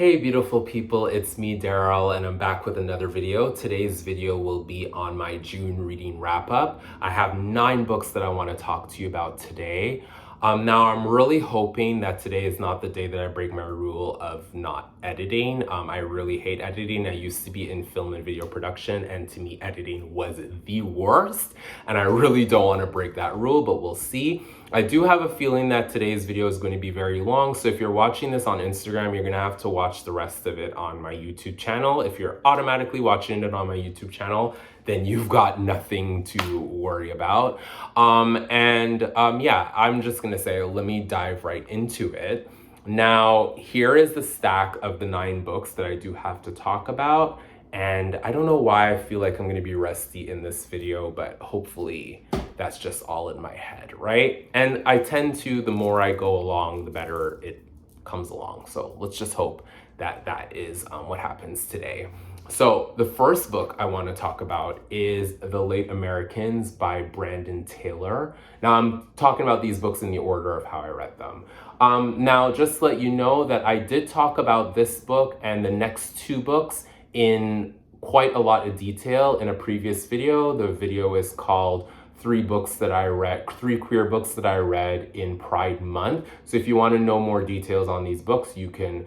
Hey beautiful people, it's me Daryl and I'm back with another video. Today's video will be on my June reading wrap up. I have 9 books that I want to talk to you about today. Now I'm really hoping that today is not the day that I break my rule of not editing. I really hate editing. I used to be in film and video production, and to me editing was the worst, and I really don't want to break that rule, but we'll see. I do have a feeling that today's video is going to be very long, so if you're watching this on Instagram, you're going to have to watch the rest of it on my YouTube channel. If you're automatically watching it on my YouTube channel, then you've got nothing to worry about. Yeah, I'm just going to say, let me dive right into it. Now, here is the stack of the 9 books that I do have to talk about. And I don't know why I feel like I'm going to be rusty in this video, but hopefully that's just all in my head, right? And I tend to, the more I go along, the better it comes along. So let's just hope that that is what happens today. So the first book I want to talk about is The Late Americans by Brandon Taylor. Now I'm talking about these books in the order of how I read them. Now just to let you know that I did talk about this book and the next 2 books in quite a lot of detail in a previous video. The video is called 3 queer books that I read in Pride Month. So if you want to know more details on these books, you can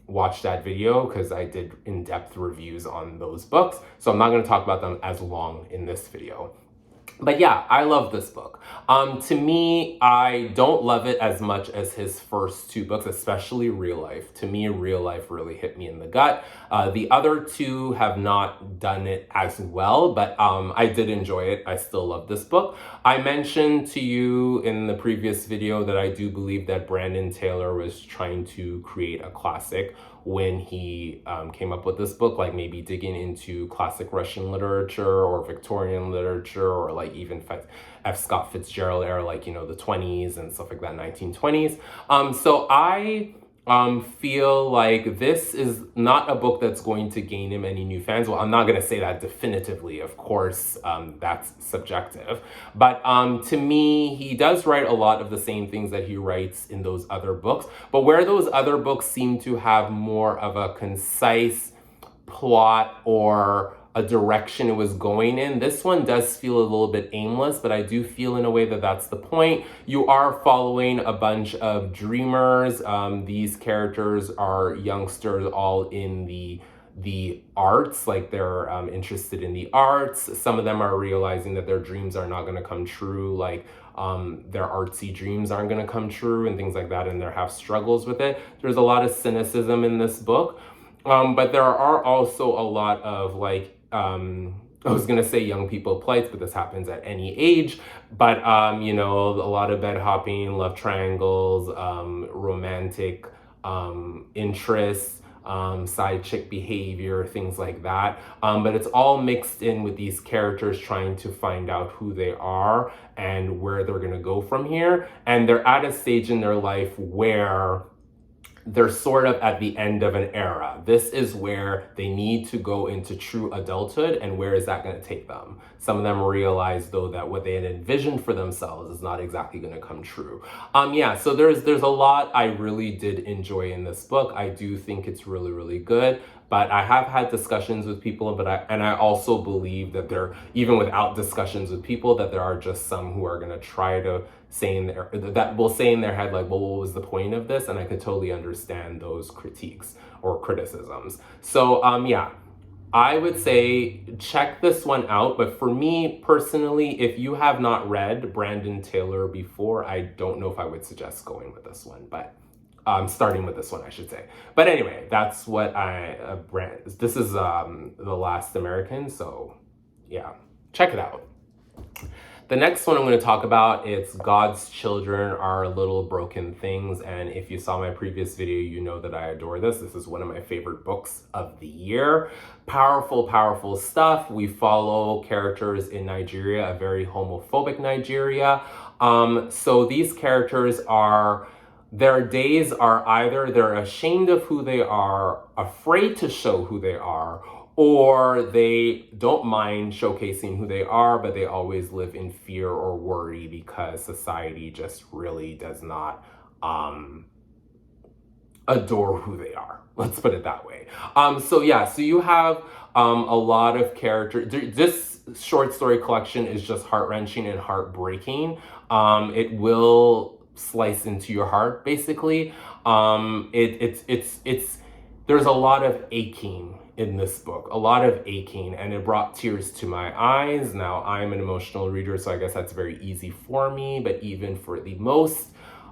watch that video because I did in-depth reviews on those books. So I'm not going to talk about them as long in this video. But yeah, I love this book. To me, I don't love it as much as his first 2 books, especially Real Life. To me, Real Life really hit me in the gut. The other 2 have not done it as well, but I did enjoy it. I still love this book. I mentioned to you in the previous video that I do believe that Brandon Taylor was trying to create a classic when he came up with this book, like maybe digging into classic Russian literature or Victorian literature, or like even F. Scott Fitzgerald era, like, you know, the 20s and stuff like that, 1920s. So I feel like this is not a book that's going to gain him any new fans. Well, I'm not going to say that definitively, of course, that's subjective. But to me, he does write a lot of the same things that he writes in those other books. But where those other books seem to have more of a concise plot or a direction it was going in, this one does feel a little bit aimless, but I do feel in a way that that's the point. You are following a bunch of dreamers. These characters are youngsters all in the arts, like they're interested in the arts. Some of them are realizing that their dreams are not going to come true, like their artsy dreams aren't going to come true and things like that, and they have struggles with it. There's a lot of cynicism in this book. But there are also a lot of like, I was gonna say young people plights, but this happens at any age. But, you know, a lot of bed hopping, love triangles, romantic interests, side chick behavior, things like that. But it's all mixed in with these characters trying to find out who they are and where they're gonna go from here. And they're at a stage in their life where they're sort of at the end of an era. This is where they need to go into true adulthood, and where is that going to take them? Some of them realize, though, that what they had envisioned for themselves is not exactly going to come true. Yeah, so there's a lot I really did enjoy in this book. I do think it's really, really good. But I have had discussions with people, and I also believe that there, even without discussions with people, that there are just some who are going to try to that will say in their head, like, well, what was the point of this? And I could totally understand those critiques or criticisms. So yeah, I would say check this one out. But for me personally, if you have not read Brandon Taylor before, I don't know if I would suggest going with this one, but starting with this one, I should say. But anyway, that's what this is The Last American. So yeah, check it out. The next one I'm going to talk about, it's God's Children Are Little Broken Things. And if you saw my previous video, you know that I adore this. This is one of my favorite books of the year. Powerful, powerful stuff. We follow characters in Nigeria, a very homophobic Nigeria. So these characters their days are either they're ashamed of who they are, afraid to show who they are, or they don't mind showcasing who they are, but they always live in fear or worry because society just really does not adore who they are. Let's put it that way. So yeah, so you have a lot of characters. This short story collection is just heart-wrenching and heartbreaking. It will slice into your heart, basically. It's there's a lot of aching in this book, a lot of aching, and it brought tears to my eyes. Now, I'm an emotional reader, so I guess that's very easy for me, but even for the most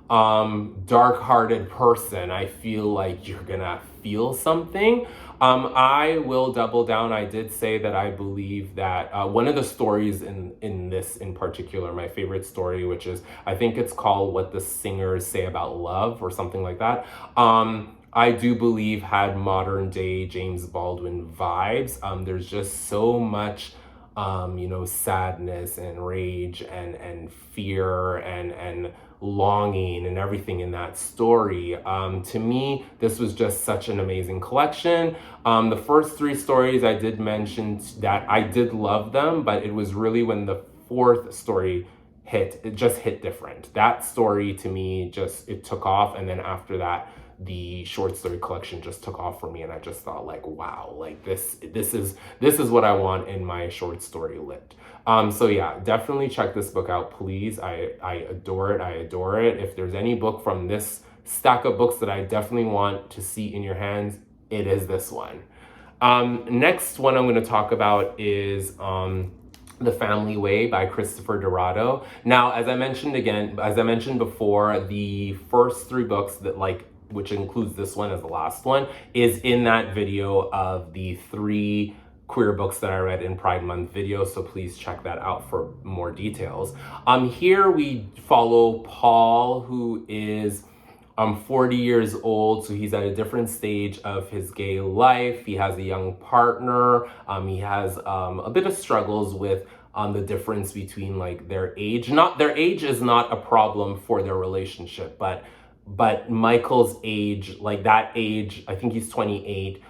dark-hearted person, I feel like you're gonna feel something. I will double down. I did say that I believe that one of the stories in this in particular, my favorite story, which is, I think it's called What the Singers Say About Love or something like that. I do believe had modern day James Baldwin vibes. There's just so much sadness and rage and fear and longing and everything in that story. To me, this was just such an amazing collection. The first three stories I did mention that I did love them, but it was really when the fourth story hit, it just hit different. That story to me it took off, and then after that, the short story collection just took off for me, and I just thought like, wow, like this is what I want in my short story lit. So yeah, definitely check this book out, please. I adore it. I adore it. If there's any book from this stack of books that I definitely want to see in your hands, it is this one. Next one I'm going to talk about is The Family Way by Christopher DiRaddo. Now, as I mentioned before, the first three books which includes this one as the last one, is in that video of the 3 queer books that I read in Pride Month video, so please check that out for more details. Here we follow Paul, who is 40 years old, so he's at a different stage of his gay life. He has a young partner. He has a bit of struggles with the difference between like their age. Their age is not a problem for their relationship, but Michael's age, like that age, I think he's 28,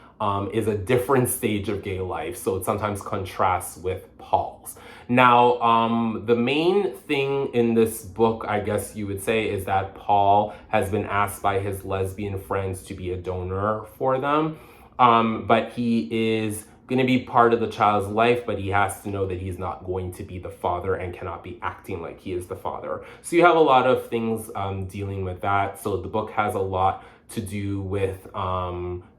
is a different stage of gay life. So it sometimes contrasts with Paul's. Now, the main thing in this book, I guess you would say, is that Paul has been asked by his lesbian friends to be a donor for them. But he is going to be part of the child's life, but he has to know that he's not going to be the father and cannot be acting like he is the father. So you have a lot of things dealing with that. So the book has a lot to do with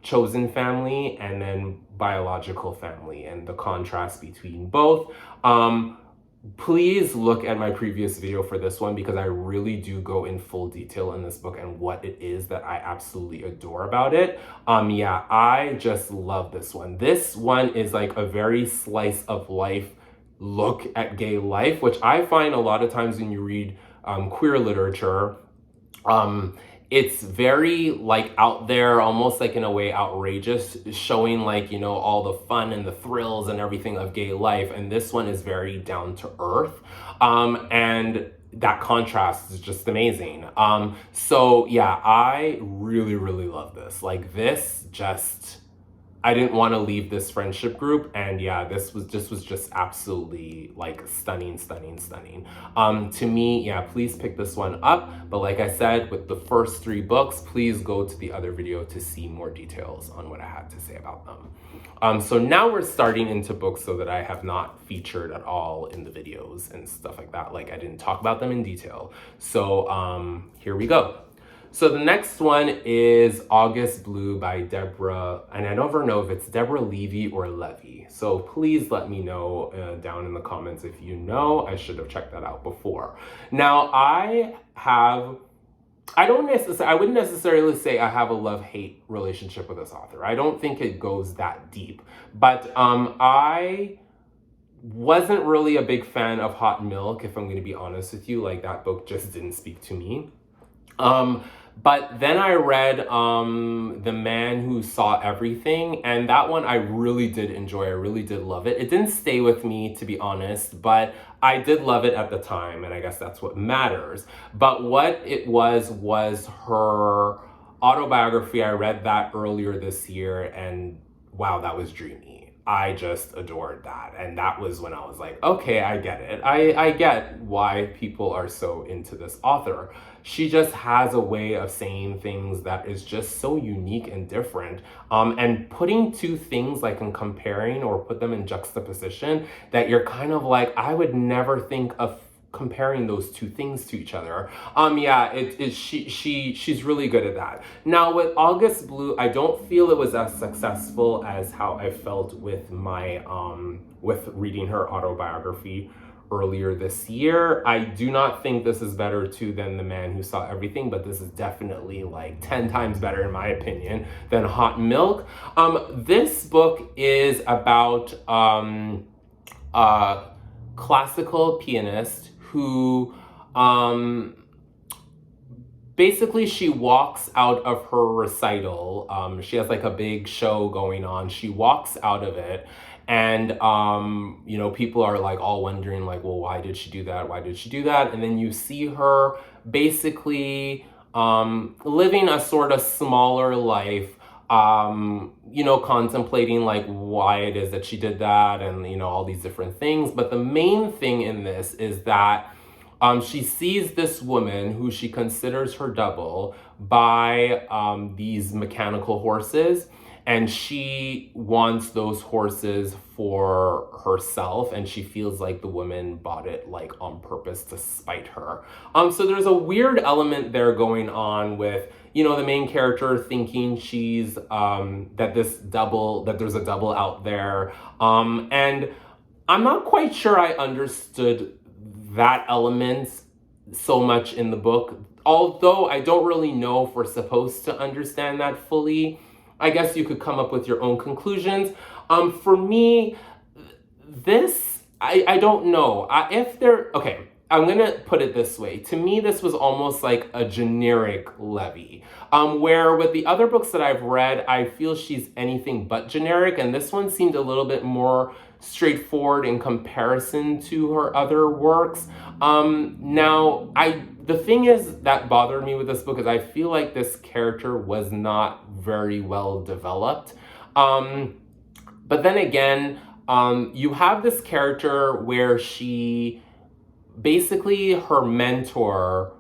chosen family and then biological family and the contrast between both. Please look at my previous video for this one, because I really do go in full detail in this book and what it is that I absolutely adore about it. Yeah, I just love this one. This one is like a very slice of life look at gay life, which I find a lot of times when you read queer literature, it's very like out there, almost like in a way outrageous, showing like, all the fun and the thrills and everything of gay life. And this one is very down to earth. And that contrast is just amazing. So yeah, I really, really love this. Like I didn't want to leave this friendship group, and yeah, this was just absolutely like stunning. To me, yeah, please pick this one up. But like I said, with the first 3 books, please go to the other video to see more details on what I had to say about them. So now we're starting into books that I have not featured at all in the videos and stuff like that. Like I didn't talk about them in detail. So here we go. So the next one is August Blue by Deborah, and I never know if it's Deborah Levy or Levy. So please let me know down in the comments if you know. I should have checked that out before. Now I wouldn't necessarily say I have a love-hate relationship with this author. I don't think it goes that deep, but I wasn't really a big fan of Hot Milk, if I'm going to be honest with you. Like that book just didn't speak to me. But then I read The Man Who Saw Everything, and that one I really did enjoy. I really did love it. It didn't stay with me, to be honest, but I did love it at the time, and I guess that's what matters. But what it was her autobiography. I read that earlier this year, and wow, that was dreamy. I just adored that. And that was when I was like, okay, I get it. I get why people are so into this author. She just has a way of saying things that is just so unique and different. And putting two things like in comparing or put them in juxtaposition that you're kind of like, I would never think of comparing those two things to each other. She's really good at that. Now with August Blue, I don't feel it was as successful as how I felt with my with reading her autobiography earlier this year. I do not think this is better too than The Man Who Saw Everything, but this is definitely like 10 times better in my opinion than Hot Milk. This book is about a classical pianist who basically she walks out of her recital. She has like a big show going on. She walks out of it and you know, people are like all wondering like, well, why did she do that? Why did she do that? And then you see her basically living a sort of smaller life, you know, contemplating like why it is that she did that and, you know, all these different things. But the main thing in this is that she sees this woman who she considers her double buy these mechanical horses, and she wants those horses for herself, and she feels like the woman bought it like on purpose to spite her. So there's a weird element there going on with, you know, the main character thinking she's that there's a double out there, and I'm not quite sure I understood that element so much in the book, although I don't really know if we're supposed to understand that fully. I guess you could come up with your own conclusions. For me, this, I don't know. Okay, I'm gonna put it this way. To me, this was almost like a generic Levy. Where with the other books that I've read, I feel she's anything but generic, and this one seemed a little bit more straightforward in comparison to her other works. The thing is that bothered me with this book is I feel like this character was not very well developed. But then again, you have this character where she basically, her mentor,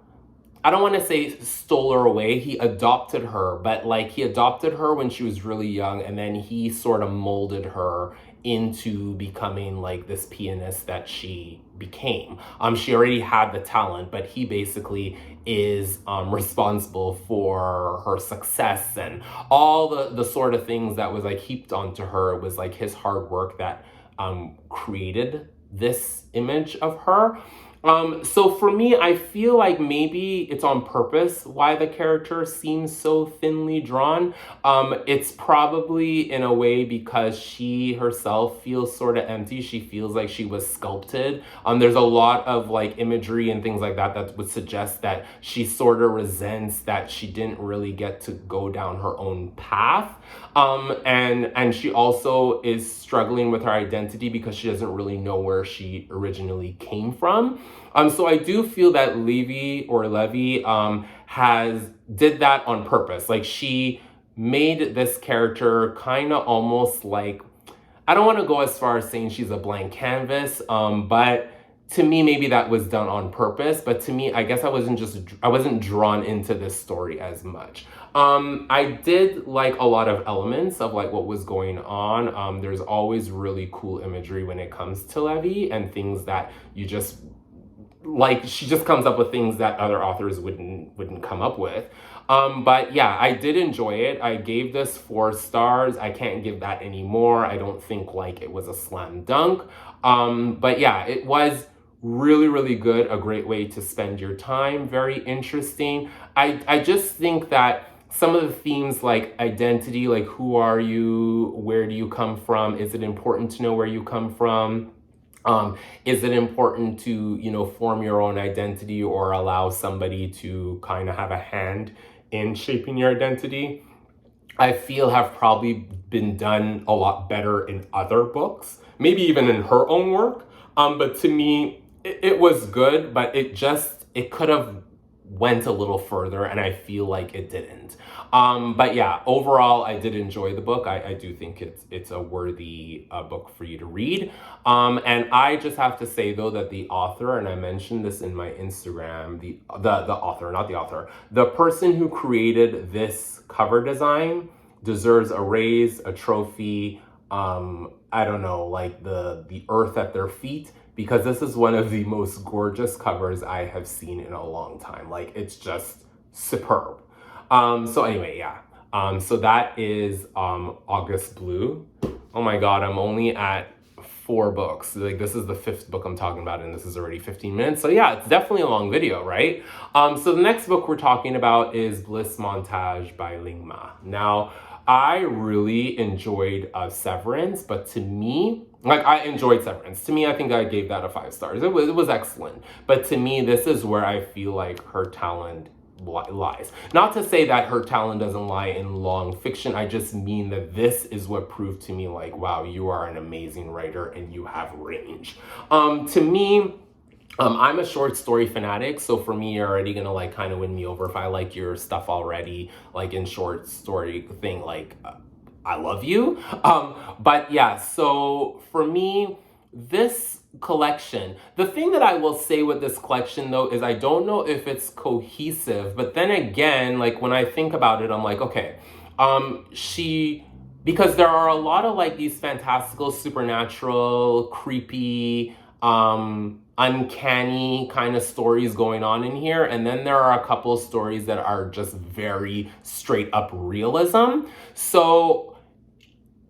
I don't want to say stole her away, he adopted her, but like he adopted her when she was really young, and then he sort of molded her into becoming like this pianist that she became. She already had the talent, but he basically is responsible for her success and all the sort of things that was like heaped onto her. It was like his hard work that created this image of her. So for me, I feel like maybe it's on purpose why the character seems so thinly drawn. It's probably in a way because she herself feels sort of empty. She feels like she was sculpted. There's a lot of like imagery and things like that that would suggest that she sort of resents that she didn't really get to go down her own path. And she also is struggling with her identity because she doesn't really know where she originally came from. So I do feel that Levy did that on purpose. Like she made this character kind of almost like, I don't want to go as far as saying she's a blank canvas, but to me, maybe that was done on purpose. But to me, I guess I wasn't drawn into this story as much. I did like a lot of elements of like what was going on. There's always really cool imagery when it comes to Levy and things that you just like, she just comes up with things that other authors wouldn't come up with. But yeah, I did enjoy it. I gave this 4 stars. I can't give that anymore. I don't think like it was a slam dunk. But yeah, it was really, really good. A great way to spend your time. Very interesting. I just think that some of the themes like identity, like who are you? Where do you come from? Is it important to know where you come from? Is it important to, you know, form your own identity or allow somebody to kind of have a hand in shaping your identity? I feel have probably been done a lot better in other books, maybe even in her own work. But to me, it was good, but it could have went a little further, and I feel like it didn't. But yeah, overall, I did enjoy the book. I do think it's a worthy book for you to read. And I just have to say though that the author, and I mentioned this in my Instagram, the author, not the author, the person who created this cover design deserves a raise, a trophy, I don't know, like the earth at their feet, because this is one of the most gorgeous covers I have seen in a long time. Like, it's just superb. So anyway, yeah. So that is August Blue. Oh my God, I'm only at 4 books. Like, this is the 5th book I'm talking about, and this is already 15 minutes. So yeah, it's definitely a long video, right? So the next book we're talking about is Bliss Montage by Ling. Now, I really enjoyed Severance, but to me, like, I enjoyed Severance. To me, I think I gave that a 5 stars. It was excellent. But to me, this is where I feel like her talent lies. Not to say that her talent doesn't lie in long fiction. I just mean that this is what proved to me, like, wow, you are an amazing writer and you have range. To me, I'm a short story fanatic, so for me, you're already gonna like kind of win me over if I like your stuff already, like in short story thing, like I love you. But yeah, so for me, this collection, the thing that I will say with this collection though is I don't know if it's cohesive, but then again, like when I think about it, I'm like, okay, because there are a lot of like these fantastical, supernatural, creepy, uncanny kind of stories going on in here, and then there are a couple of stories that are just very straight up realism. So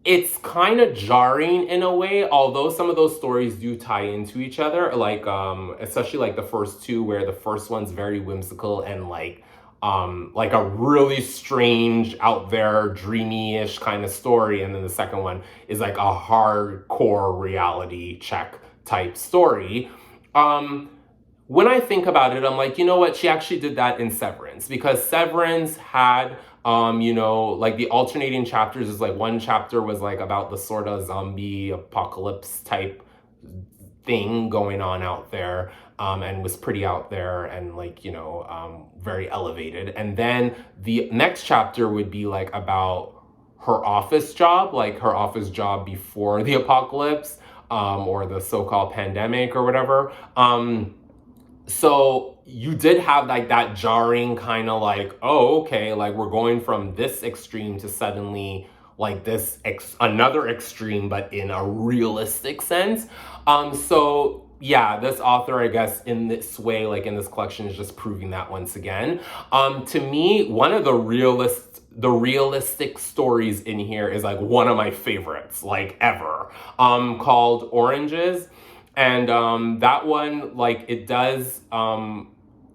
it's kind of jarring in a way, although some of those stories do tie into each other, like especially like the first 2, where the first one's very whimsical and like a really strange, out there, dreamy-ish kind of story, and then the second one is like a hardcore reality check type story. When I think about it, I'm like, you know what? She actually did that in Severance, because Severance had, you know, like the alternating chapters is like one chapter was like about the sort of zombie apocalypse type thing going on out there, and was pretty out there and like, you know, very elevated. And then the next chapter would be like about her office job, like her office job before the apocalypse, or the so-called pandemic or whatever. So you did have like that jarring kind of like, oh, okay, like we're going from this extreme to suddenly like this another extreme, but in a realistic sense. So yeah, this author, I guess, in this way, like in this collection, is just proving that once again. To me, one of the realistic stories in here is like one of my favorites, like ever, called Oranges. And that one, like, it does,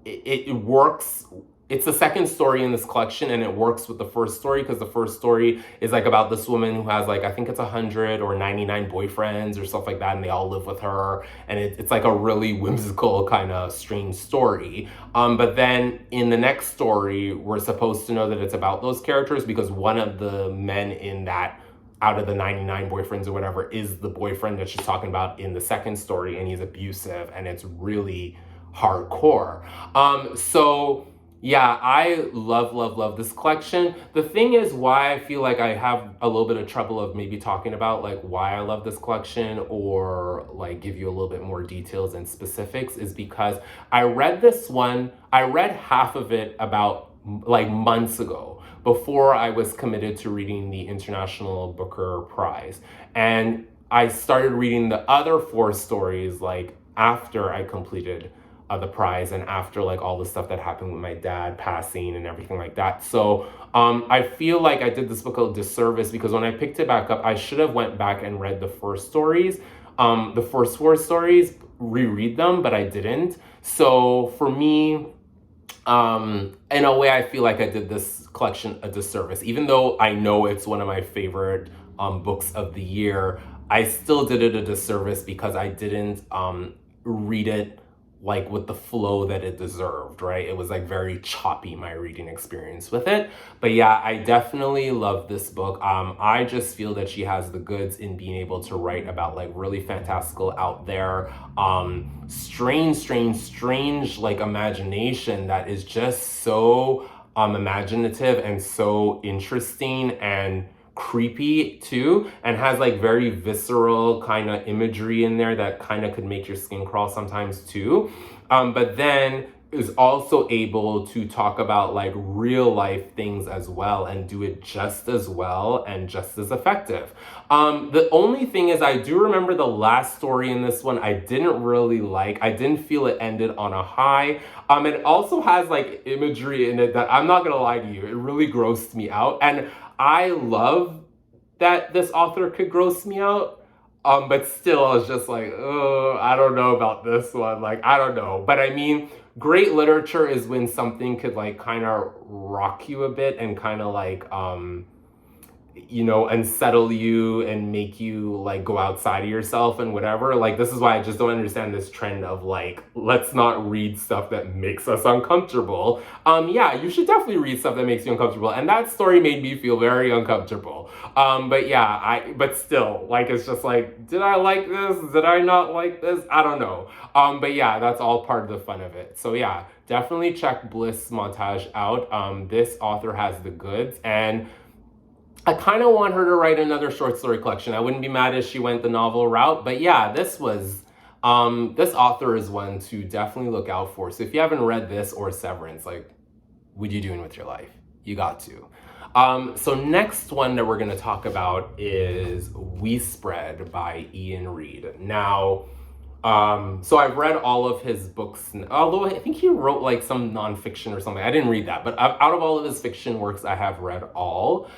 it works. It's the second story in this collection, and it works with the first story, because the first story is like about this woman who has like, I think it's 100 or 99 boyfriends or stuff like that, and they all live with her, and it's like a really whimsical kind of strange story. But then in the next story, we're supposed to know that it's about those characters, because one of the men in that, out of the 99 boyfriends or whatever, is the boyfriend that she's talking about in the second story, and he's abusive, and it's really hardcore. So yeah, I love this collection. The thing is, why I feel like I have a little bit of trouble of maybe talking about like why I love this collection, or like give you a little bit more details and specifics, is because I read half of it about like months ago, before I was committed to reading the International Booker Prize. And I started reading the other 4 stories like after I completed the prize, and after like all the stuff that happened with my dad passing and everything like that. So I feel like I did this book a disservice, because when I picked it back up, I should have went back and read the first stories, the first 4 stories, reread them, but I didn't. So for me, in a way, I feel like I did this collection a disservice. Even though I know it's one of my favorite books of the year, I still did it a disservice because I didn't read it like with the flow that it deserved, right? It was like very choppy, my reading experience with it. But yeah, I definitely love this book. I just feel that she has the goods in being able to write about like really fantastical, out there, strange like imagination that is just so imaginative and so interesting and creepy too, and has like very visceral kind of imagery in there that kind of could make your skin crawl sometimes too. But then is also able to talk about like real life things as well and do it just as well and just as effective. The only thing is, I do remember the last story in this one I didn't really like. I didn't feel it ended on a high. It also has like imagery in it that, I'm not gonna lie to you, it really grossed me out. And I love that this author could gross me out. But still, I was just like, oh, I don't know about this one. Like, I don't know. But I mean, great literature is when something could like kind of rock you a bit and kind of like, you know, unsettle you and make you like go outside of yourself and whatever. Like, this is why I just don't understand this trend of like, let's not read stuff that makes us uncomfortable. Yeah, you should definitely read stuff that makes you uncomfortable. And that story made me feel very uncomfortable. But yeah, but still, like, it's just like, did I like this? Did I not like this? I don't know. But yeah, that's all part of the fun of it. So yeah, definitely check Bliss Montage out. This author has the goods, and I kind of want her to write another short story collection. I wouldn't be mad if she went the novel route, but yeah, this author is one to definitely look out for. So if you haven't read this or Severance, like, what are you doing with your life? You got to. So next one that we're gonna talk about is We Spread by Iain Reid. Now, so I've read all of his books, although I think he wrote like some nonfiction or something. I didn't read that, but out of all of his fiction works, I have read all.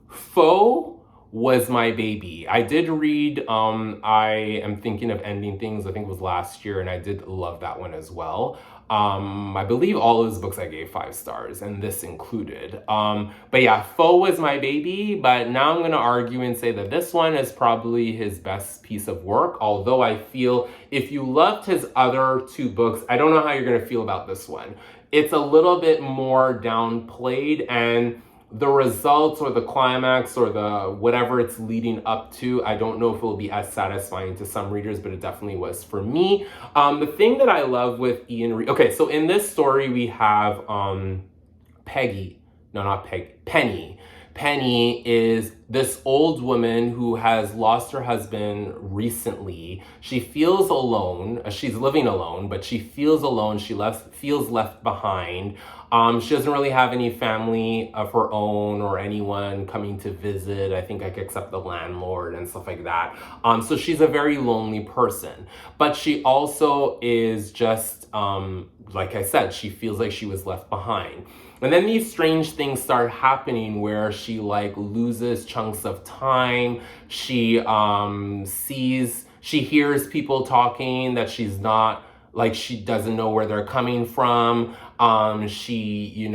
Foe was my baby. I did read, I Am Thinking of Ending Things, I think it was last year, and I did love that one as well. I believe all of his books I gave 5 stars, and this included. But yeah, Foe was my baby, but now I'm gonna argue and say that this one is probably his best piece of work, although I feel if you loved his other 2 books, I don't know how you're gonna feel about this one. It's a little bit more downplayed, and the results or the climax or the whatever it's leading up to, I don't know if it will be as satisfying to some readers, but it definitely was for me. The thing that I love with Iain Reid, okay, so in this story we have Penny. Penny is this old woman who has lost her husband recently. She feels alone. She's living alone, but she feels alone. She feels left behind. She doesn't really have any family of her own or anyone coming to visit, I think, like, except the landlord and stuff like that. So she's a very lonely person. But she also is just, like I said, she feels like she was left behind. And then these strange things start happening where she like loses chunks of time. She hears people talking that she's not, like, she doesn't know where they're coming from. She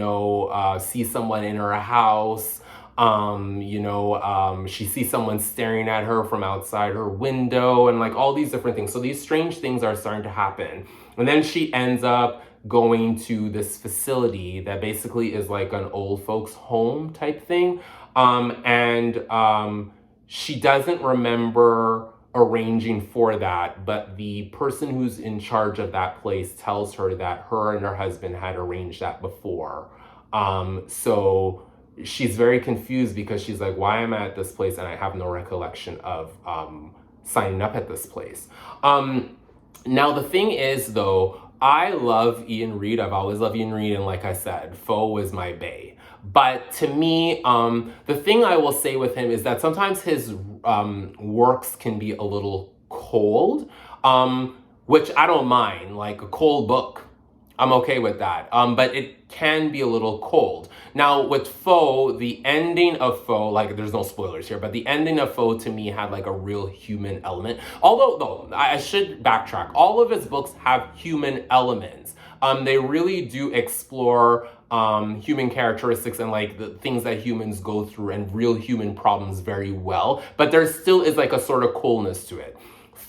sees someone in her house. She sees someone staring at her from outside her window, and like all these different things. So these strange things are starting to happen. And then she ends up going to this facility that basically is like an old folks home type thing. She doesn't remember arranging for that, but the person who's in charge of that place tells her that her and her husband had arranged that before. So she's very confused because she's like, why am I at this place and I have no recollection of signing up at this place? Now the thing is though, I love Iain Reid. I've always loved Iain Reid, and like I said, Foe was my bae. But to me, the thing I will say with him is that sometimes his works can be a little cold, which I don't mind. Like a cold book, I'm okay with that. But it can be a little cold. Now with Foe, the ending of Foe, like, there's no spoilers here, but the ending of Foe to me had like a real human element. Although though, I should backtrack. All of his books have human elements. They really do explore human characteristics and like the things that humans go through and real human problems very well. But there still is like a sort of coolness to it.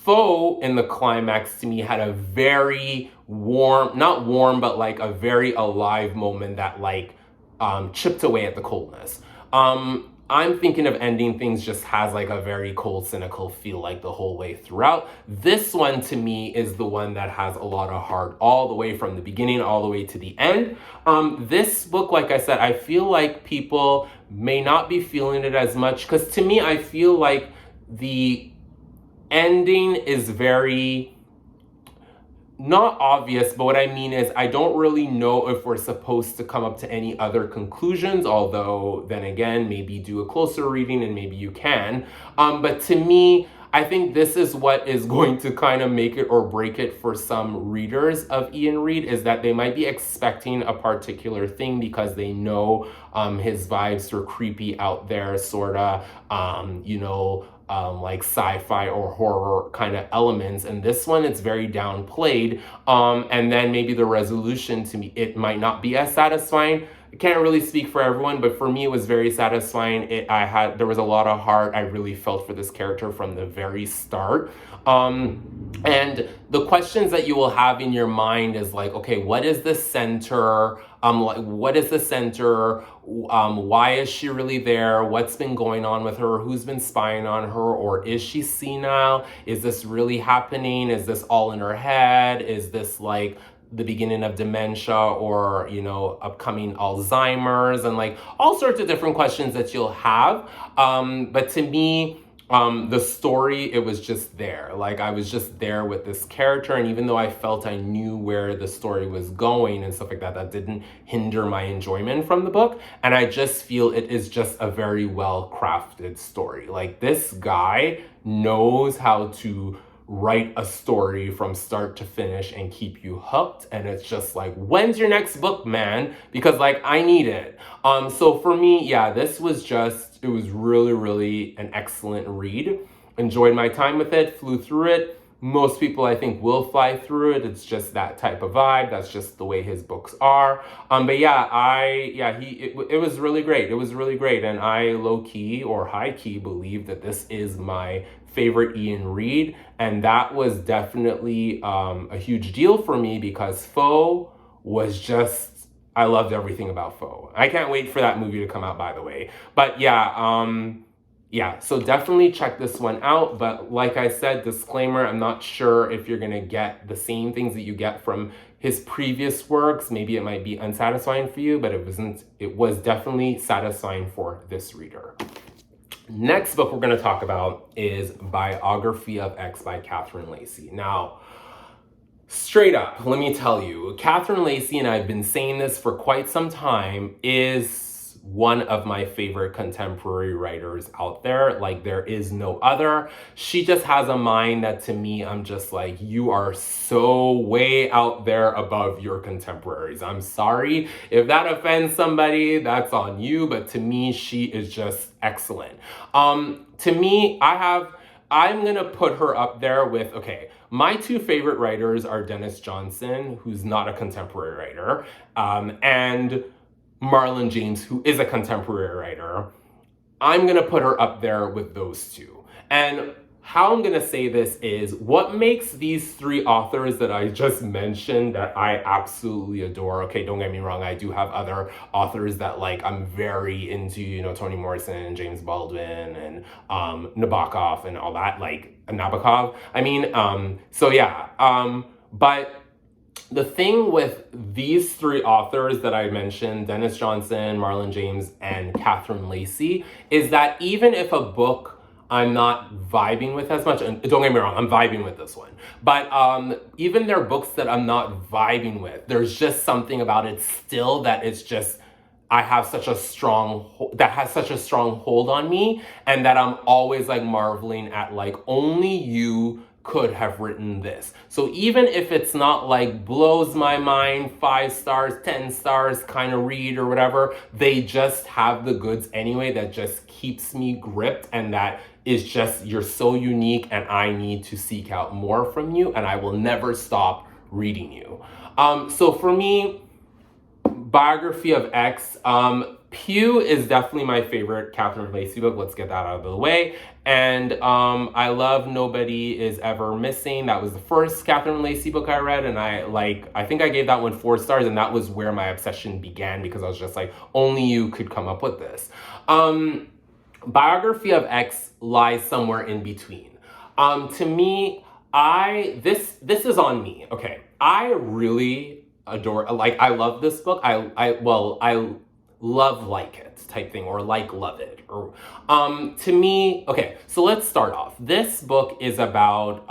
Foe in the climax to me had a very warm, not warm, but like a very alive moment that like chipped away at the coldness. I'm thinking of Ending Things just has like a very cold, cynical feel like the whole way throughout. This one to me is the one that has a lot of heart all the way from the beginning all the way to the end. This book, like I said, I feel like people may not be feeling it as much because to me, I feel like the ending is very not obvious, but what I mean is I don't really know if we're supposed to come up to any other conclusions, although then again, maybe do a closer reading and maybe you can. But to me, I think this is what is going to kind of make it or break it for some readers of Iain Reid, is that they might be expecting a particular thing because they know his vibes are creepy, out there, sort of, like sci-fi or horror kind of elements. And this one, it's very downplayed. And then maybe the resolution to me, it might not be as satisfying. I can't really speak for everyone, but for me, it was very satisfying. There was a lot of heart. I really felt for this character from the very start. And the questions that you will have in your mind is like, okay, what is the center? What is the center? Why is she really there? What's been going on with her? Who's been spying on her? Or is she senile? Is this really happening? Is this all in her head? Is this like the beginning of dementia or, upcoming Alzheimer's, and like all sorts of different questions that you'll have. But to me, the story, it was just there. Like I was just there with this character. And even though I felt I knew where the story was going and stuff like that, that didn't hinder my enjoyment from the book. And I just feel it is just a very well crafted story. Like this guy knows how to write a story from start to finish and keep you hooked. And it's just like, when's your next book, man? Because like, I need it. So for me, yeah, this was it was really, really an excellent read. Enjoyed my time with it, flew through it. Most people, I think, will fly through it. It's just that type of vibe. That's just the way his books are. But yeah, it was really great. It was really great. And I low-key or high-key believe that this is my favorite Iain Reid. And that was definitely a huge deal for me because Foe was just, I loved everything about Foe. I can't wait for that movie to come out, by the way. But yeah, so definitely check this one out. But like I said, disclaimer, I'm not sure if you're gonna get the same things that you get from his previous works. Maybe it might be unsatisfying for you, but it was definitely satisfying for this reader. Next book we're gonna talk about is Biography of X by Catherine Lacey. Now, straight up, let me tell you, Catherine Lacey, and I've been saying this for quite some time, is one of my favorite contemporary writers out there. Like there is no other. She just has a mind that to me, I'm just like, you are so way out there above your contemporaries. I'm sorry if that offends somebody, that's on you. But to me, she is just excellent. To me, I'm gonna put her up there with, okay, my two favorite writers are Dennis Johnson, who's not a contemporary writer, and Marlon James, who is a contemporary writer. I'm gonna put her up there with those two. And how I'm gonna say this is, what makes these three authors that I just mentioned that I absolutely adore, okay, don't get me wrong, I do have other authors that like I'm very into, Toni Morrison and James Baldwin and Nabokov and all that, like Nabokov, so yeah, but the thing with these three authors that I mentioned, Dennis Johnson, Marlon James, and Catherine Lacey, is that even if a book I'm not vibing with as much, and don't get me wrong, I'm vibing with this one, but even their books that I'm not vibing with, there's just something about it still that it's just, that has such a strong hold on me, and that I'm always like marveling at, like, only you could have written this. So even if it's not like blows my mind, 5 stars, 10 stars kind of read or whatever, they just have the goods anyway that just keeps me gripped, and that is just, you're so unique and I need to seek out more from you, and I will never stop reading you. So for me, Biography of X, Pew is definitely my favorite Catherine Lacey book. Let's get that out of the way. And I love Nobody Is Ever Missing. That was the first Catherine Lacey book I read, and I think I gave that one 4 stars, and that was where my obsession began, because I was just like, only you could come up with this. Biography of X lies somewhere in between. To me, this is on me. Okay, I really adore, like, I love this book. I love like it type thing, or like love it, or to me, okay, so let's start off. This book is about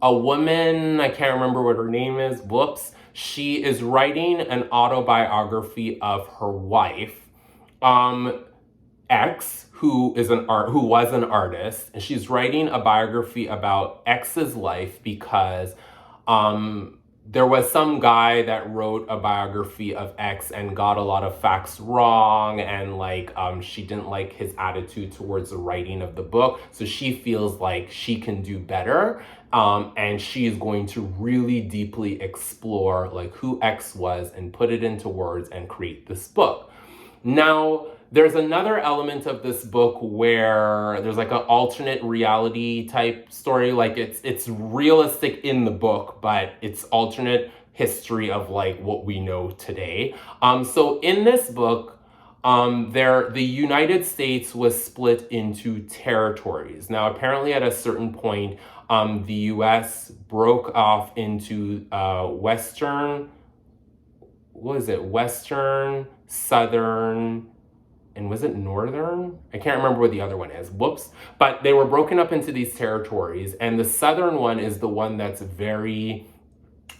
a woman, I can't remember what her name is, whoops. She is writing an autobiography of her wife, X, who was an artist, and she's writing a biography about X's life because there was some guy that wrote a biography of X and got a lot of facts wrong, and like she didn't like his attitude towards the writing of the book, so she feels like she can do better, and she is going to really deeply explore like who X was and put it into words and create this book. Now, there's another element of this book where there's like an alternate reality type story. Like it's realistic in the book, but it's alternate history of like what we know today. So in this book, the United States was split into territories. Now, apparently at a certain point, the US broke off into Western, Southern, and was it Northern? I can't remember what the other one is. Whoops. But they were broken up into these territories, and the Southern one is the one that's very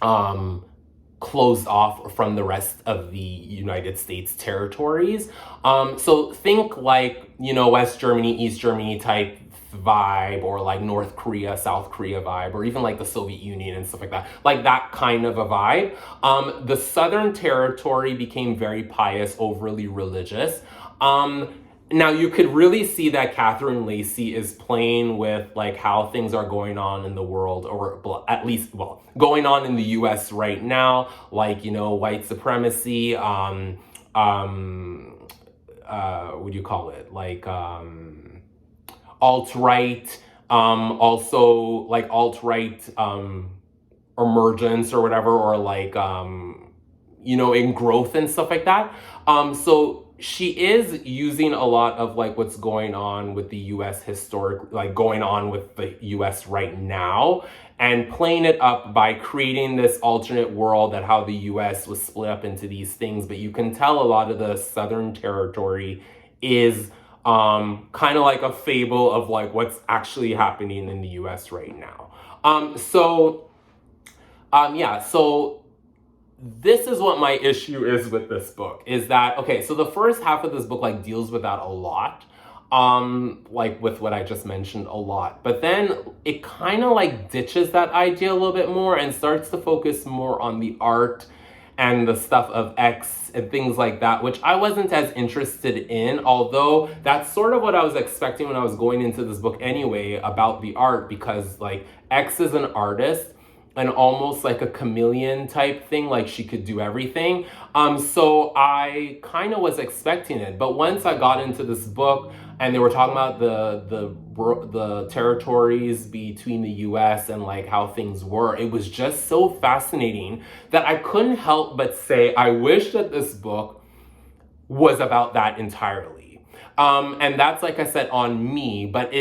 closed off from the rest of the United States territories. So think like, West Germany, East Germany type vibe, or like North Korea, South Korea vibe, or even like the Soviet Union and stuff like that. Like that kind of a vibe. The Southern territory became very pious, overly religious. Now you could really see that Catherine Lacey is playing with like how things are going on in the world, or at least, going on in the US right now, like, white supremacy, what do you call it? Like, alt-right, also like alt-right, emergence or whatever, or like, in growth and stuff like that. So she is using a lot of like what's going on with the US going on with the US right now, and playing it up by creating this alternate world that how the US was split up into these things. But you can tell a lot of the Southern territory is kind of like a fable of like what's actually happening in the US right now. So this is what my issue is with this book, is that, okay, so the first half of this book like deals with that a lot, like with what I just mentioned a lot, but then it kind of like ditches that idea a little bit more and starts to focus more on the art and the stuff of X and things like that, which I wasn't as interested in, although that's sort of what I was expecting when I was going into this book anyway, about the art, because like X is an artist and almost like a chameleon type thing, like she could do everything. So I kind of was expecting it, but once I got into this book and they were talking about the territories between the US and like how things were, it was just so fascinating that I couldn't help but say, I wish that this book was about that entirely. And that's, like I said, on me, but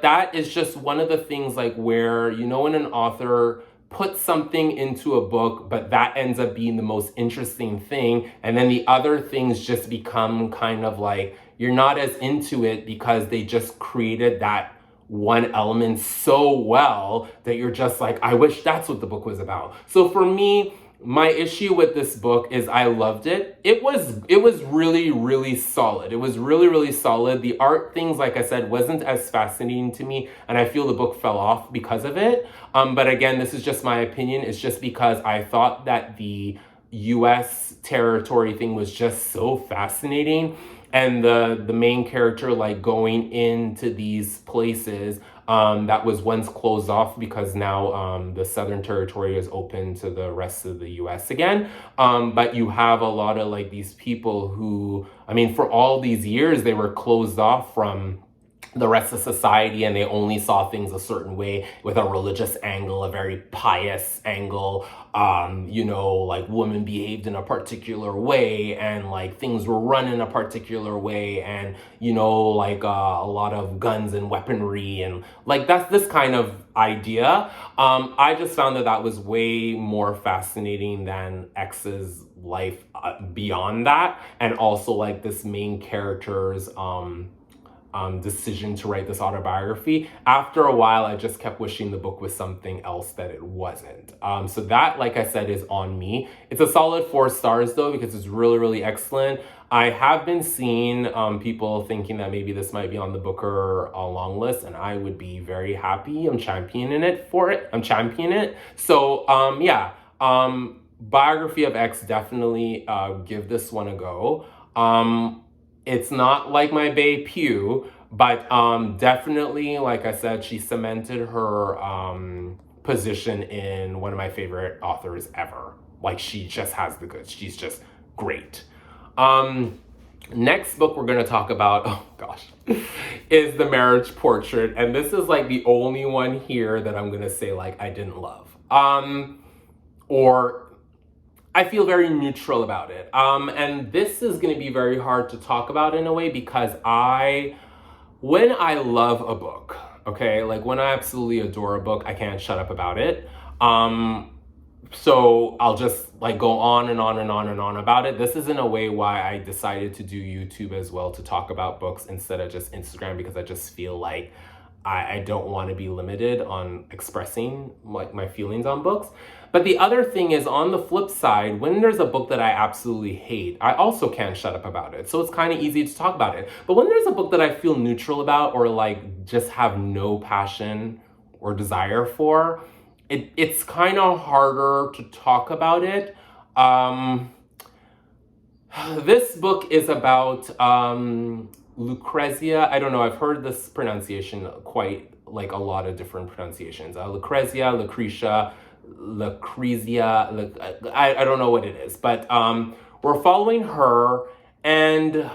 that is just one of the things like where, when an author put something into a book, but that ends up being the most interesting thing, and then the other things just become kind of like you're not as into it because they just created that one element so well that you're just like, I wish that's what the book was about. So for me, my issue with this book is I loved it. It was really, really solid. It was really, really solid. The art things, like I said, wasn't as fascinating to me, and I feel the book fell off because of it. But again, this is just my opinion. It's just because I thought that the US territory thing was just so fascinating, and the main character like going into these places that was once closed off because now the Southern Territory is open to the rest of the US again. But you have a lot of like these people who, I mean, for all these years, they were closed off from the rest of society, and they only saw things a certain way, with a religious angle, a very pious angle. Like women behaved in a particular way, and like things were run in a particular way, and like a lot of guns and weaponry, and like that's this kind of idea. I just found that was way more fascinating than X's life beyond that, and also like this main character's decision to write this autobiography. After a while, I just kept wishing the book was something else that it wasn't. So that, like I said, is on me. It's a solid 4 stars though, because it's really, really excellent. I have been seeing people thinking that maybe this might be on the Booker long list, and I would be very happy. I'm championing it. So Biography of X, definitely give this one a go. It's not like my bae Pew, but definitely, like I said, she cemented her position in one of my favorite authors ever. Like, she just has the goods. She's just great. Next book we're going to talk about, oh gosh, is The Marriage Portrait. And this is like the only one here that I'm going to say like I didn't love. Or I feel very neutral about it. And this is going to be very hard to talk about in a way, because when I love a book, okay, like when I absolutely adore a book, I can't shut up about it. So I'll just like go on and on and on and on about it. This is in a way why I decided to do YouTube as well, to talk about books instead of just Instagram, because I just feel like I don't want to be limited on expressing like my feelings on books. But the other thing is, on the flip side, when there's a book that I absolutely hate, I also can't shut up about it. So it's kind of easy to talk about it. But when there's a book that I feel neutral about, or like just have no passion or desire for, it's kind of harder to talk about it. This book is about Lucrezia. I don't know, I've heard this pronunciation quite like a lot of different pronunciations. Lucrezia, I don't know what it is, but we're following her, and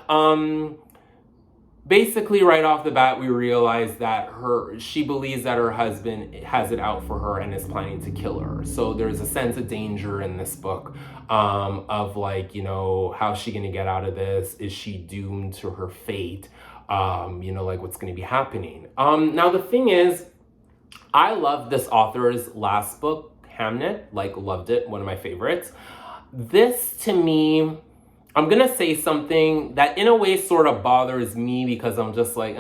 basically right off the bat we realize that she believes that her husband has it out for her and is planning to kill her. So there's a sense of danger in this book, of like, how's she gonna get out of this? Is she doomed to her fate? Like what's gonna be happening? Now the thing is, I love this author's last book, Hamnet, like loved it, one of my favorites. This, to me, I'm gonna say something that in a way sort of bothers me, because I'm just like,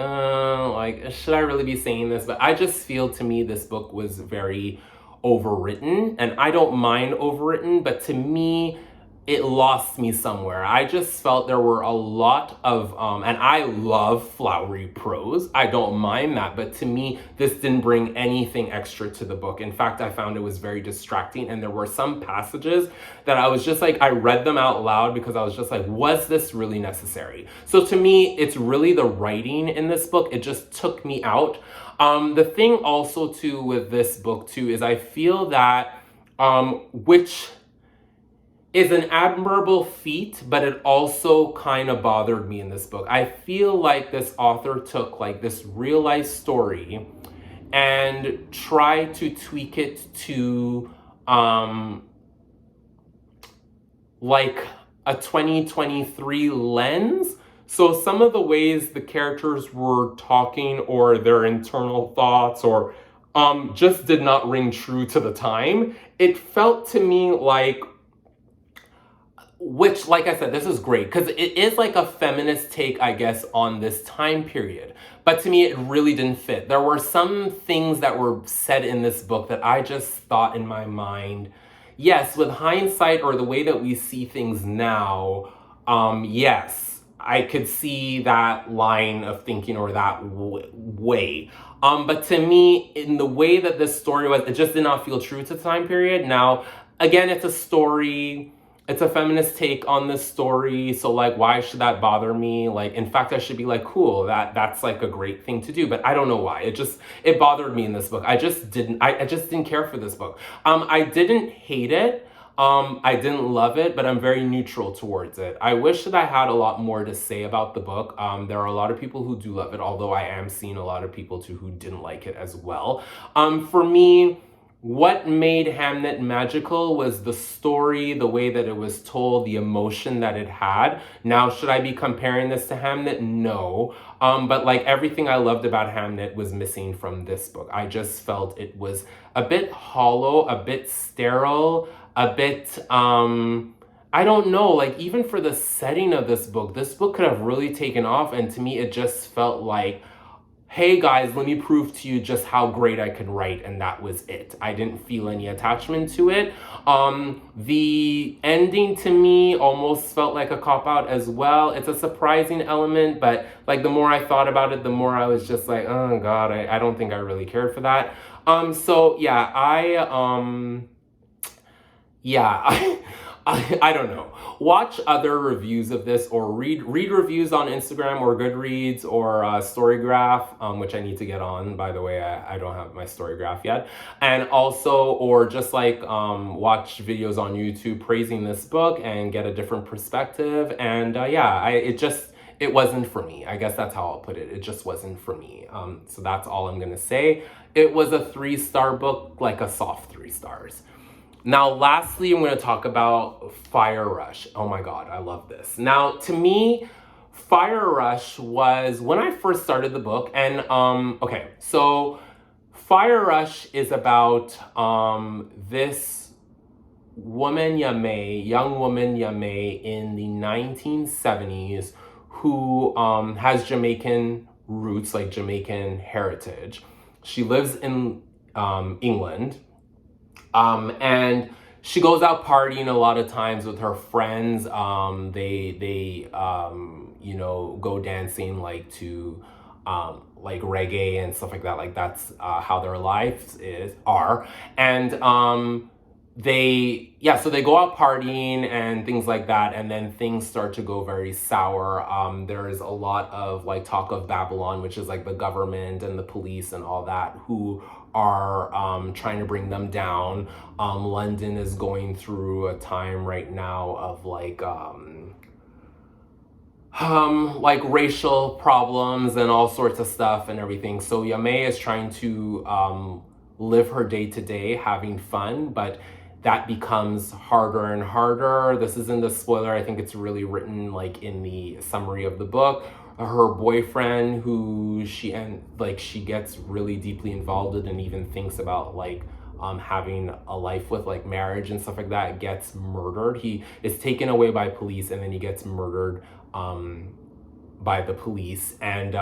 should I really be saying this? But I just feel, to me, this book was very overwritten, and I don't mind overwritten, but to me, it lost me somewhere. I just felt there were a lot of, and I love flowery prose, I don't mind that, but to me, this didn't bring anything extra to the book. In fact, I found it was very distracting, and there were some passages that I was just like, I read them out loud because I was just like, was this really necessary? So to me, it's really the writing in this book, it just took me out. The thing also too with this book too is I feel that, which is an admirable feat, but it also kind of bothered me in this book. I feel like this author took like this real life story and tried to tweak it to like a 2023 lens. So some of the ways the characters were talking, or their internal thoughts, or just did not ring true to the time. It felt to me like, which, like I said, this is great because it is like a feminist take, I guess, on this time period. But to me, it really didn't fit. There were some things that were said in this book that I just thought in my mind, yes, with hindsight or the way that we see things now, yes, I could see that line of thinking or that way. But to me, in the way that this story was, it just did not feel true to the time period. Now, again, it's a story it's a feminist take on this story, so like why should that bother me? Like in fact I should be like, cool, that's like a great thing to do, but I don't know why. It bothered me in this book. I just didn't care for this book. I didn't hate it. I didn't love it, but I'm very neutral towards it. I wish that I had a lot more to say about the book. There are a lot of people who do love it, although I am seeing a lot of people too who didn't like it as well. For me, what made Hamnet magical was the story, the way that it was told, the emotion that it had. Now, should I be comparing this to Hamnet? No. But like everything I loved about Hamnet was missing from this book. I just felt it was a bit hollow, a bit sterile, a bit, I don't know, like even for the setting of this book could have really taken off. And to me, it just felt like, hey guys, let me prove to you just how great I can write, and that was it. I didn't feel any attachment to it. The ending to me almost felt like a cop-out as well. It's a surprising element, but like the more I thought about it, the more I was just like, oh God, I don't think I really cared for that. So yeah, I don't know. Watch other reviews of this, or read reviews on Instagram or Goodreads or Storygraph, which I need to get on, by the way. I don't have my Storygraph yet. And also, or just like watch videos on YouTube praising this book and get a different perspective. And it wasn't for me. I guess that's how I'll put it. It just wasn't for me. So that's all I'm gonna say. It was a 3-star book, like a soft 3 stars. Now, lastly, I'm going to talk about Fire Rush. Oh my God, I love this. Now, to me, Fire Rush was when I first started the book, and okay, so Fire Rush is about this woman, young woman Yame in the 1970s who has Jamaican roots, like Jamaican heritage. She lives in England. And she goes out partying a lot of times with her friends. They go dancing like to like reggae and stuff like that. Like that's how their lives are. And so they go out partying and things like that, and then things start to go very sour. There is a lot of like talk of Babylon, which is like the government and the police and all that, who are trying to bring them down. London is going through a time right now of like racial problems and all sorts of stuff and everything. So Yame is trying to live her day to day, having fun, but that becomes harder and harder. This isn't a spoiler. I think it's really written like in the summary of the book. Her boyfriend, who she gets really deeply involved in and even thinks about like having a life with, like marriage and stuff like that, gets murdered. He is taken away by police, and then he gets murdered by the police. And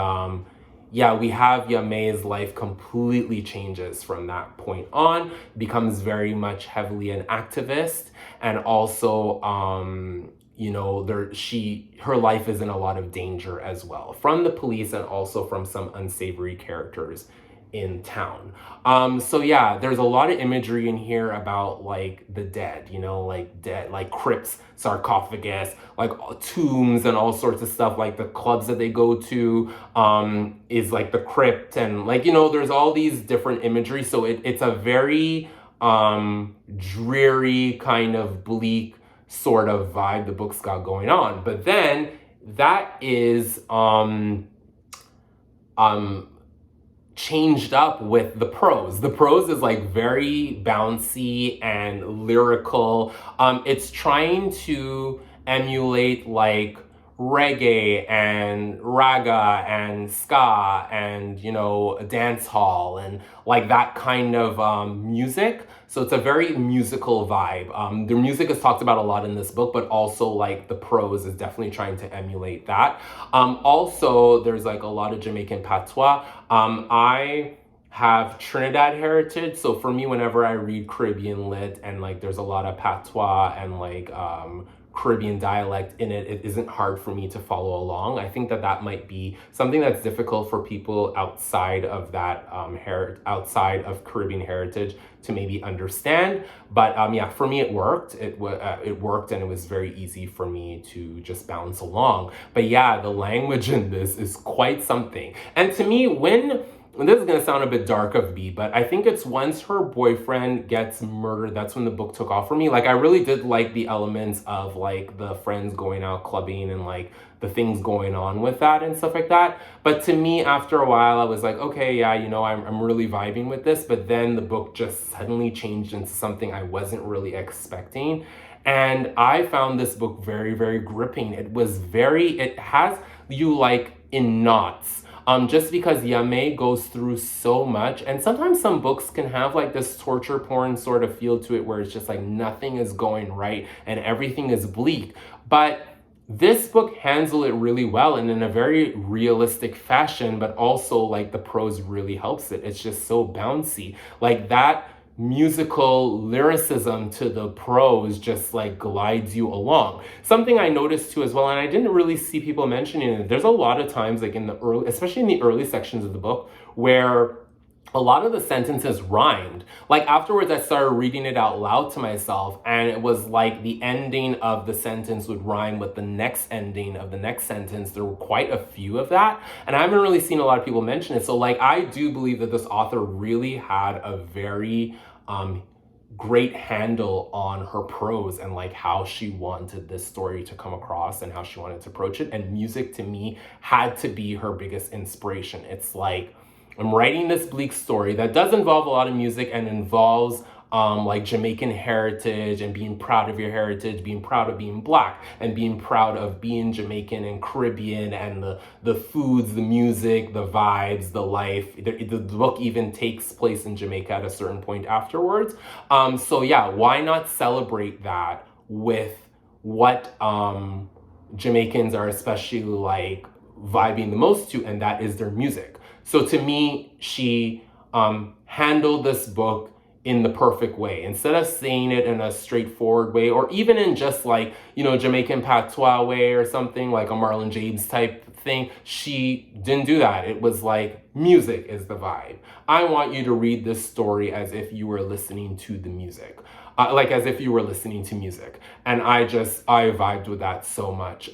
we have Yame's life completely changes from that point on, becomes very much heavily an activist, and also her life is in a lot of danger as well from the police and also from some unsavory characters in town. There's a lot of imagery in here about like the dead, like crypts, sarcophagus, like tombs and all sorts of stuff. Like the clubs that they go to is like the crypt, and like, there's all these different imagery. So it's a very dreary kind of bleak sort of vibe the book's got going on. But then that is changed up with the prose. The prose is like very bouncy and lyrical. It's trying to emulate like reggae and raga and ska and dance hall and like that kind of music. So it's a very musical vibe. The music is talked about a lot in this book, but also like the prose is definitely trying to emulate that. Also, there's like a lot of Jamaican patois. I have Trinidad heritage, so for me, whenever I read Caribbean lit and like there's a lot of patois and like Caribbean dialect in it, it isn't hard for me to follow along. I think that that might be something that's difficult for people outside of that outside of Caribbean heritage to maybe understand. But yeah, for me it worked. It worked, and it was very easy for me to just bounce along. But yeah, the language in this is quite something. And to me, and this is gonna sound a bit dark of me, but I think it's once her boyfriend gets murdered, that's when the book took off for me. Like, I really did like the elements of like the friends going out clubbing and like the things going on with that and stuff like that. But to me, after a while, I was like, okay, yeah, you know, I'm really vibing with this. But then the book just suddenly changed into something I wasn't really expecting. And I found this book very, very gripping. It has you like in knots. Just because Yame goes through so much, and sometimes some books can have like this torture porn sort of feel to it where it's just like nothing is going right and everything is bleak. But this book handles it really well and in a very realistic fashion, but also like the prose really helps it. It's just so bouncy. Like that musical lyricism to the prose just like glides you along. Something I noticed too as well, and I didn't really see people mentioning it, there's a lot of times like in the early, especially in the early sections of the book, where a lot of the sentences rhymed. Like afterwards I started reading it out loud to myself, and it was like the ending of the sentence would rhyme with the next ending of the next sentence. There were quite a few of that, and I haven't really seen a lot of people mention it. So like I do believe that this author really had a very great handle on her prose and like how she wanted this story to come across and how she wanted to approach it. And music to me had to be her biggest inspiration. It's like, I'm writing this bleak story that does involve a lot of music and involves like Jamaican heritage and being proud of your heritage, being proud of being Black, and being proud of being Jamaican and Caribbean, and the foods, the music, the vibes, the life. The book even takes place in Jamaica at a certain point afterwards. So yeah, why not celebrate that with what Jamaicans are especially like vibing the most to, and that is their music. So to me, she handled this book in the perfect way. Instead of saying it in a straightforward way, or even in just like, you know, Jamaican patois way or something, like a Marlon James type thing, she didn't do that. It was like, music is the vibe. I want you to read this story as if you were listening to the music. Like as if you were listening to music. And I vibed with that so much.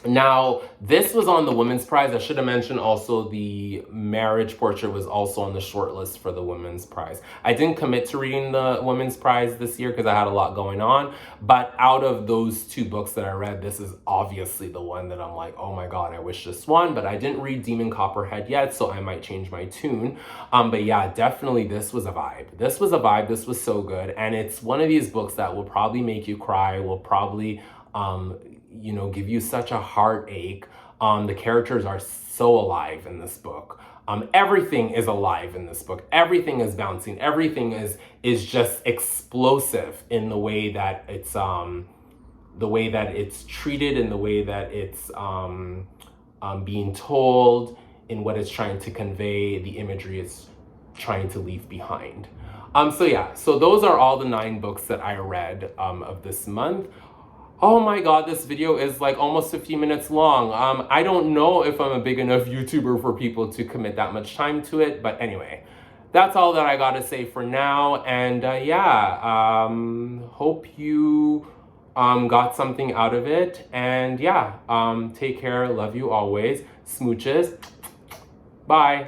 Now, this was on the Women's Prize. I should have mentioned also the Marriage Portrait was also on the short list for the Women's Prize. I didn't commit to reading the Women's Prize this year because I had a lot going on. But out of those two books that I read, this is obviously the one that I'm like, oh my God, I wish this won. But I didn't read Demon Copperhead yet, so I might change my tune. But yeah, definitely this was a vibe. This was a vibe. This was so good. And it's one of these books that will probably make you cry, will probably you know, give you such a heartache. The characters are so alive in this book. Everything is alive in this book. Everything is bouncing. Everything is just explosive in the way that it's treated, in the way that it's being told, in what it's trying to convey, the imagery it's trying to leave behind. So yeah, so those are all the 9 books that I read of this month. Oh my God, this video is like almost 50 minutes long. I don't know if I'm a big enough YouTuber for people to commit that much time to it, but anyway, that's all that I gotta say for now. And yeah, hope you got something out of it. And yeah, take care, love you always. Smooches, bye.